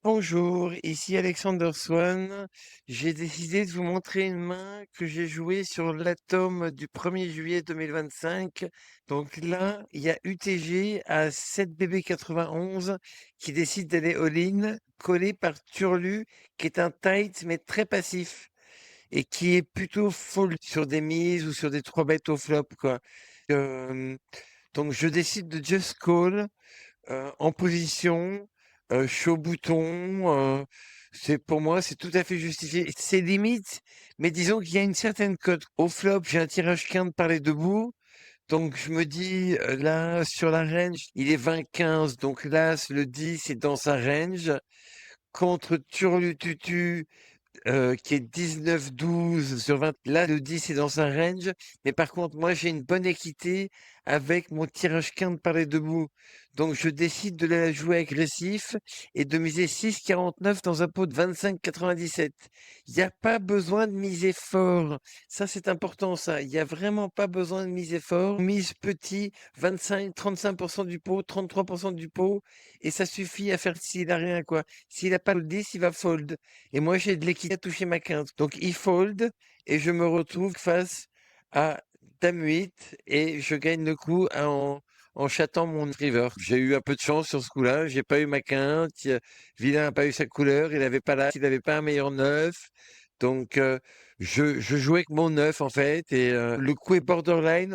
Bonjour, ici Alexander Swan. J'ai décidé de vous montrer une main que j'ai jouée sur l'Atom du 1er juillet 2025. Donc là, il y a UTG à 7BB91 qui décide d'aller all-in, collé par Turlu, qui est un tight mais très passif et qui est plutôt fold sur des mises ou sur des 3 bêtes au flop, quoi. Euh, donc je décide de just call en position, chaud bouton, pour moi, c'est tout à fait justifié. C'est limite, mais disons qu'il y a une certaine cote. Au flop, j'ai un tirage quinte par les 2 bouts, donc je me dis, là, sur la range, il est 20-15, donc l'as, le 10 est dans sa range. Contre Turlututu, qui est 19-12 sur 20. Là, le 10 est dans sa range. Mais par contre, moi, j'ai une bonne équité avec mon tirage quinte par les deux bouts. Donc, je décide de la jouer agressif et de miser 6,49 dans un pot de 25,97. Il n'y a pas besoin de miser fort. Ça, c'est important, ça. Il n'y a vraiment pas besoin de miser fort. Mise petit, 25, 35% du pot, 33% du pot. Et ça suffit à faire s'il a rien, quoi. S'il n'a pas le 10, il va fold. Et moi, j'ai de l'équité à toucher ma quinte. Donc, il fold et je me retrouve face à Dame 8 et je gagne le coup en chatant mon river. J'ai eu un peu de chance sur ce coup-là. J'ai pas eu ma quinte. Vilain n'a pas eu sa couleur. Il avait pas là. Il avait pas un meilleur neuf. Donc, je jouais avec mon neuf en fait et le coup est borderline.